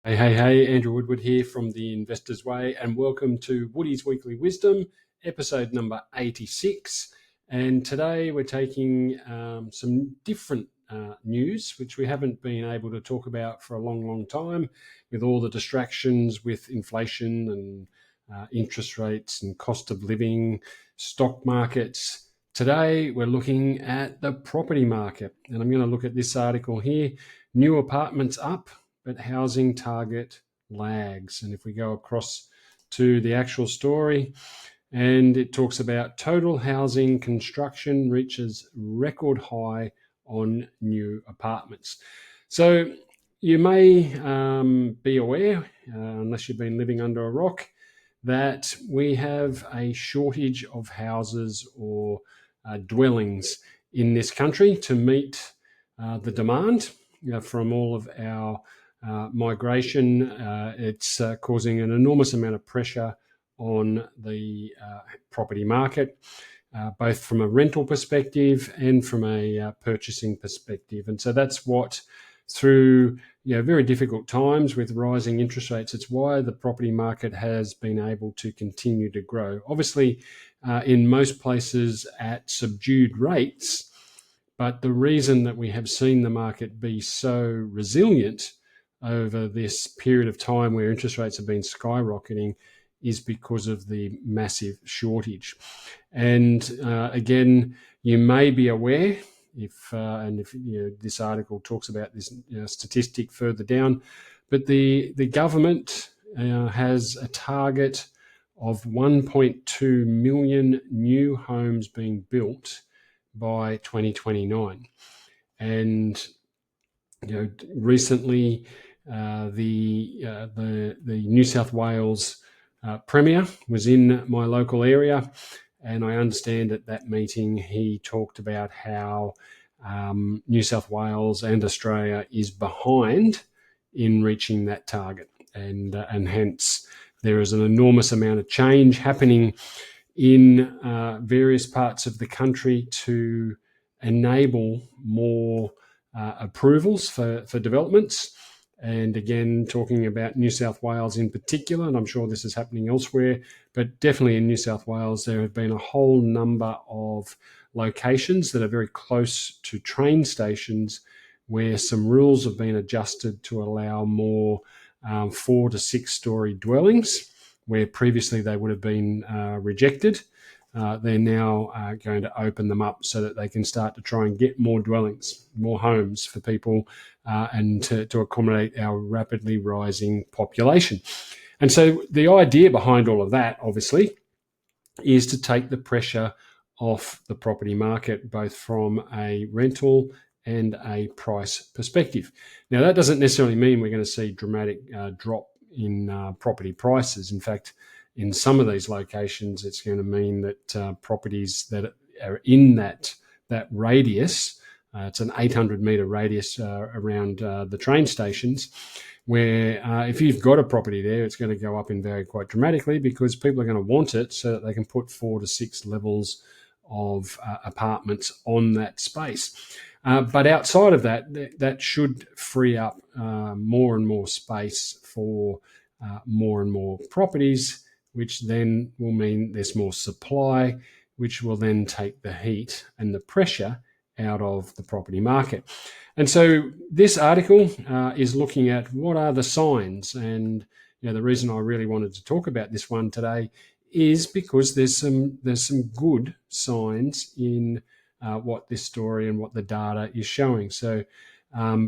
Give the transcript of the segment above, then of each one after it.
Hey, Andrew Woodward here from the Investor's Way, and welcome to Woody's Weekly Wisdom, episode number 86. And today we're taking some different news, which we haven't been able to talk about for a long time, with all the distractions with inflation and interest rates and cost of living, stock markets. Today we're looking at the property market, and I'm going to look at this article here, New Apartments Up, but housing target lags. And if we go across to the actual story, and it talks about total housing construction reaches record high on new apartments. So you may be aware, unless you've been living under a rock, that we have a shortage of houses or dwellings in this country to meet the demand from all of our migration. It's causing an enormous amount of pressure on the property market, both from a rental perspective and from a purchasing perspective. And so that's what, through very difficult times with rising interest rates, it's why the property market has been able to continue to grow. Obviously, in most places at subdued rates, but the reason that we have seen the market be so resilient over this period of time where interest rates have been skyrocketing is because of the massive shortage. And again, you may be aware, if this article talks about this statistic further down, but the government has a target of 1.2 million new homes being built by 2029. And recently the New South Wales Premier was in my local area, and I understand at that meeting he talked about how New South Wales and Australia is behind in reaching that target, and hence there is an enormous amount of change happening in various parts of the country to enable more approvals for developments. And again, talking about New South Wales in particular, and I'm sure this is happening elsewhere, but definitely in New South Wales, there have been a whole number of locations that are very close to train stations where some rules have been adjusted to allow more 4 to 6 story dwellings, where previously they would have been rejected. They're now going to open them up so that they can start to try and get more dwellings, more homes for people, and to accommodate our rapidly rising population. And so the idea behind all of that, obviously, is to take the pressure off the property market, both from a rental and a price perspective. Now, that doesn't necessarily mean we're going to see dramatic drop in property prices. In fact, in some of these locations, it's going to mean that properties that are in that radius, it's an 800 metre radius around the train stations, where if you've got a property there, it's going to go up in value quite dramatically because people are going to want it so that they can put 4 to 6 levels of apartments on that space. But outside of that, that should free up more and more space for more and more properties, which then will mean there's more supply, which will then take the heat and the pressure out of the property market. And so this article is looking at what are the signs. And the reason I really wanted to talk about this one today is because there's some good signs in what this story and what the data is showing. So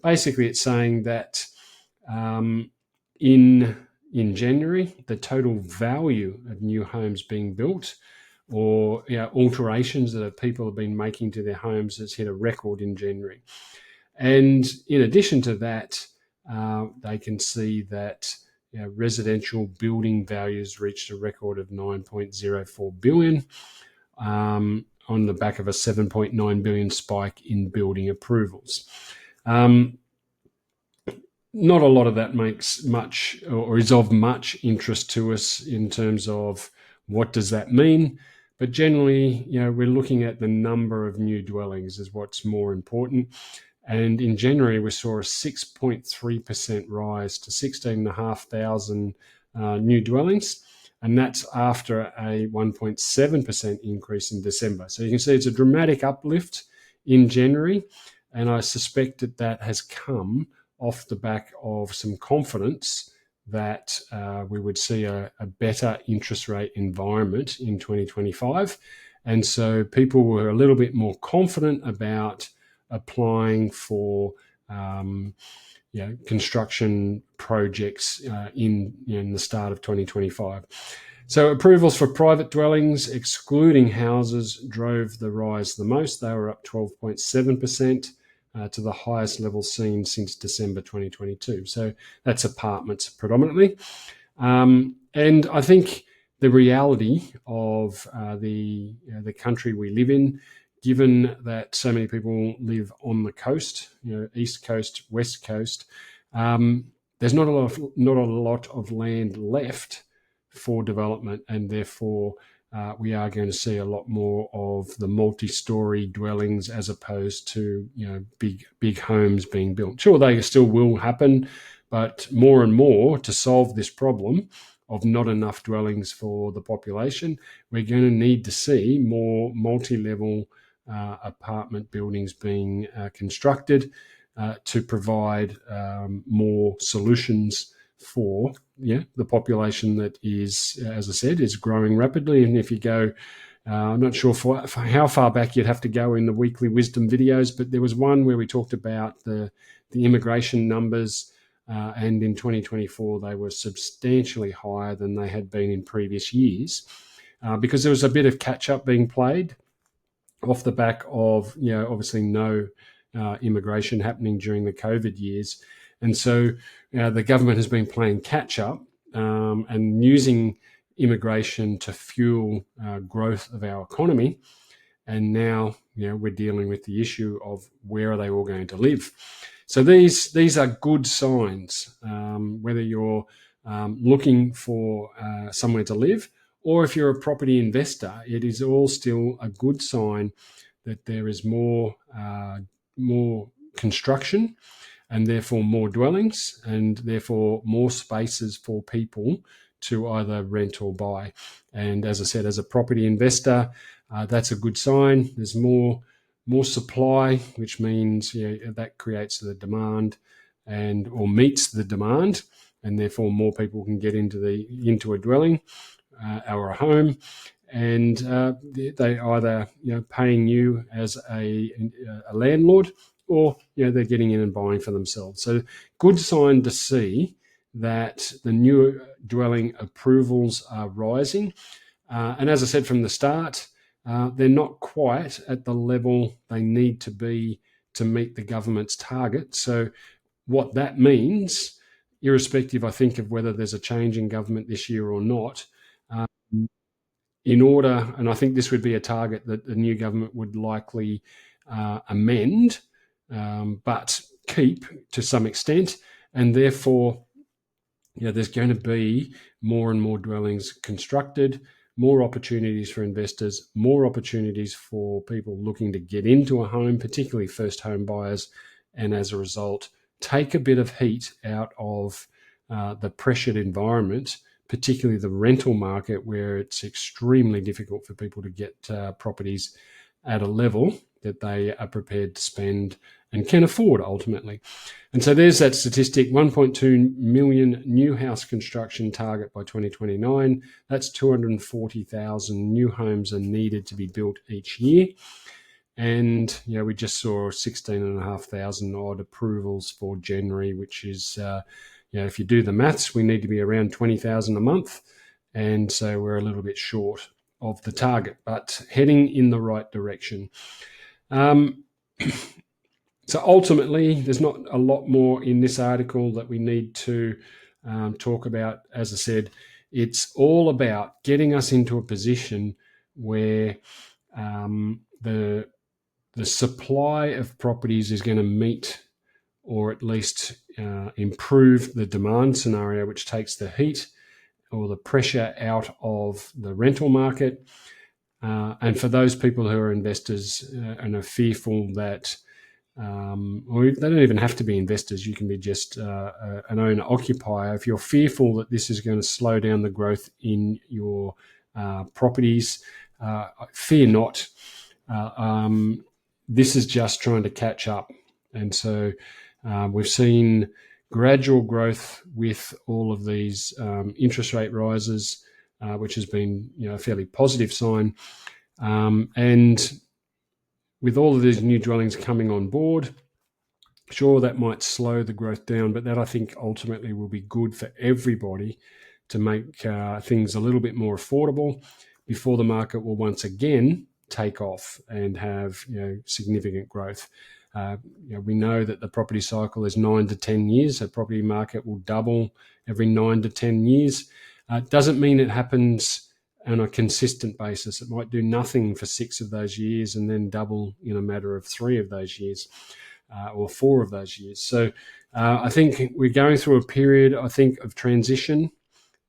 basically it's saying that in January, the total value of new homes being built or alterations that people have been making to their homes has hit a record in January. And in addition to that, they can see that residential building values reached a record of 9.04 billion on the back of a 7.9 billion spike in building approvals. Not a lot of that makes much or is of much interest to us in terms of what does that mean. But generally, we're looking at the number of new dwellings is what's more important. And in January, we saw a 6.3% rise to 16,500 new dwellings. And that's after a 1.7% increase in December. So you can see it's a dramatic uplift in January. And I suspect that that has come off the back of some confidence that we would see a better interest rate environment in 2025. And so people were a little bit more confident about applying for construction projects in the start of 2025. So approvals for private dwellings, excluding houses, drove the rise the most. They were up 12.7%. To the highest level seen since December 2022. So that's apartments predominantly. And I think the reality of the country we live in, given that so many people live on the coast, East Coast, West Coast, there's not a lot of land left for development, and therefore we are going to see a lot more of the multi-story dwellings as opposed to big homes being built. Sure, they still will happen, but more and more to solve this problem of not enough dwellings for the population, we're going to need to see more multi-level apartment buildings being constructed to provide more solutions for the population that is, as I said, is growing rapidly. And if you go, I'm not sure for how far back you'd have to go in the weekly wisdom videos, but there was one where we talked about the immigration numbers, and in 2024 they were substantially higher than they had been in previous years, because there was a bit of catch-up being played off the back of obviously no immigration happening during the COVID years. And so the government has been playing catch up and using immigration to fuel growth of our economy. And now we're dealing with the issue of where are they all going to live. So these are good signs, whether you're looking for somewhere to live or if you're a property investor. It is all still a good sign that there is more construction, and therefore more dwellings, and therefore more spaces for people to either rent or buy. And as I said, as a property investor, that's a good sign. There's more supply, which means that creates the demand or meets the demand, and therefore more people can get into a dwelling or a home, and they either paying you as a landlord, or they're getting in and buying for themselves. So good sign to see that the new dwelling approvals are rising. And as I said from the start, they're not quite at the level they need to be to meet the government's target. So what that means, irrespective, I think, of whether there's a change in government this year or not, in order, and I think this would be a target that the new government would likely amend, but keep to some extent, and therefore there's going to be more and more dwellings constructed, more opportunities for investors, more opportunities for people looking to get into a home, particularly first home buyers, and as a result take a bit of heat out of the pressured environment, particularly the rental market, where it's extremely difficult for people to get properties at a level that they are prepared to spend and can afford ultimately. And so there's that statistic, 1.2 million new house construction target by 2029. That's 240,000 new homes are needed to be built each year. And we just saw 16,500 odd approvals for January, which is, if you do the maths, we need to be around 20,000 a month. And so we're a little bit short of the target, but heading in the right direction. So ultimately, there's not a lot more in this article that we need to talk about. As I said, it's all about getting us into a position where the supply of properties is going to meet, or at least improve, the demand scenario, which takes the heat or the pressure out of the rental market. And for those people who are investors and are fearful that or they don't even have to be investors. You can be just an owner occupier. If you're fearful that this is going to slow down the growth in your properties, fear not. This is just trying to catch up. And so we've seen gradual growth with all of these interest rate rises, which has been a fairly positive sign. And with all of these new dwellings coming on board, sure, that might slow the growth down, but that I think ultimately will be good for everybody to make things a little bit more affordable before the market will once again take off and have significant growth. We know that the property cycle is 9 to 10 years. The property market will double every 9 to 10 years. Doesn't mean it happens on a consistent basis. It might do nothing for 6 of those years and then double in a matter of 3 of those years. Or 4 of those years. So I think we're going through a period, I think, of transition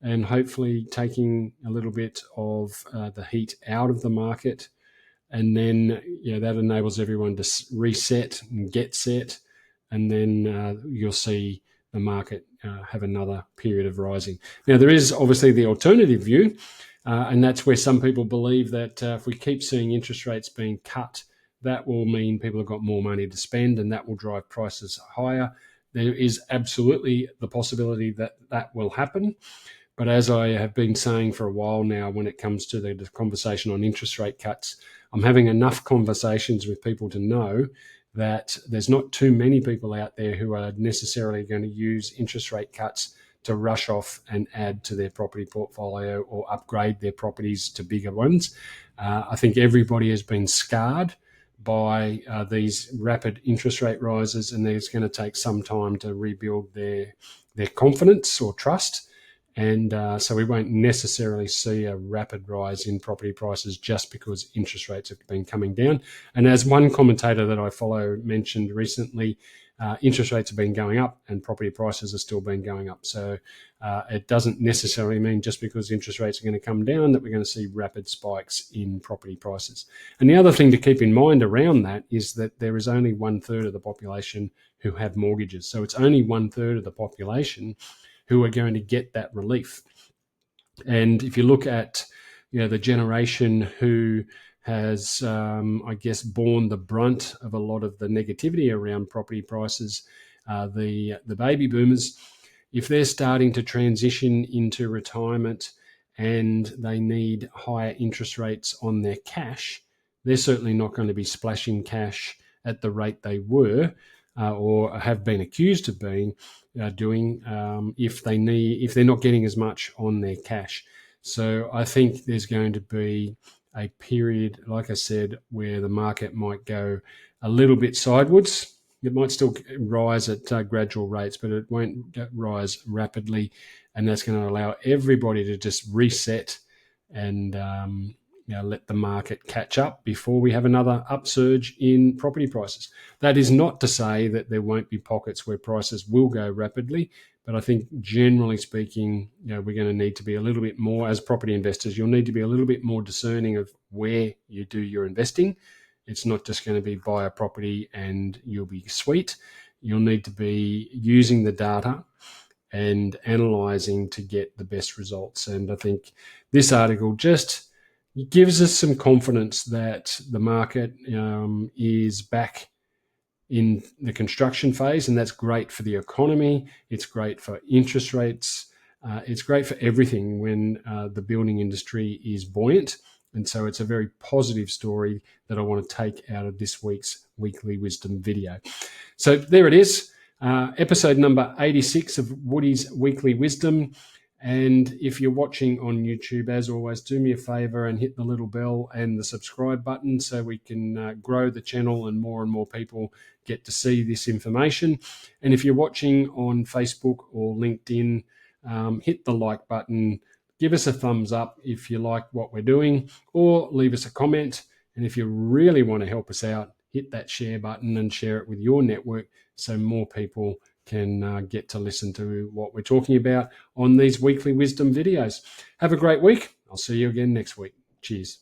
and hopefully taking a little bit of the heat out of the market. And then that enables everyone to reset and get set. And then you'll see the market have another period of rising. Now, there is obviously the alternative view, and that's where some people believe that if we keep seeing interest rates being cut, that will mean people have got more money to spend, and that will drive prices higher. There is absolutely the possibility that that will happen. But as I have been saying for a while now, when it comes to the conversation on interest rate cuts, I'm having enough conversations with people to know that there's not too many people out there who are necessarily going to use interest rate cuts to rush off and add to their property portfolio or upgrade their properties to bigger ones. I think everybody has been scarred by these rapid interest rate rises, and it's going to take some time to rebuild their confidence or trust. And so we won't necessarily see a rapid rise in property prices just because interest rates have been coming down. And as one commentator that I follow mentioned recently, interest rates have been going up and property prices have still been going up. So it doesn't necessarily mean just because interest rates are going to come down that we're going to see rapid spikes in property prices. And the other thing to keep in mind around that is that there is only 1/3 of the population who have mortgages. So it's only 1/3 of the population who are going to get that relief. And if you look at the generation who has, I guess, borne the brunt of a lot of the negativity around property prices, the baby boomers, if they're starting to transition into retirement and they need higher interest rates on their cash, they're certainly not going to be splashing cash at the rate they were or have been accused of being doing if they're not getting as much on their cash. So I think there's going to be a period, like I said, where the market might go a little bit sideways. It might still rise at gradual rates, but it won't rise rapidly, and that's going to allow everybody to just reset and let the market catch up before we have another upsurge in property prices. That is not to say that there won't be pockets where prices will go rapidly, but I think generally speaking, we're going to need to be a little bit more, as property investors, you'll need to be a little bit more discerning of where you do your investing. It's not just going to be buy a property and you'll be sweet. You'll need to be using the data and analysing to get the best results. And I think this article just gives us some confidence that the market is back in the construction phase, and that's great for the economy. It's great for interest rates. It's great for everything when the building industry is buoyant. And so it's a very positive story that I want to take out of this week's Weekly Wisdom video. So there it is, episode number 86 of Woody's Weekly Wisdom. And if you're watching on YouTube, as always, do me a favor and hit the little bell and the subscribe button so we can grow the channel and more people get to see this information. And if you're watching on Facebook or LinkedIn, hit the like button, give us a thumbs up if you like what we're doing, or leave us a comment. And if you really want to help us out, hit that share button and share it with your network so more people can get to listen to what we're talking about on these Weekly Wisdom videos. Have a great week. I'll see you again next week. Cheers.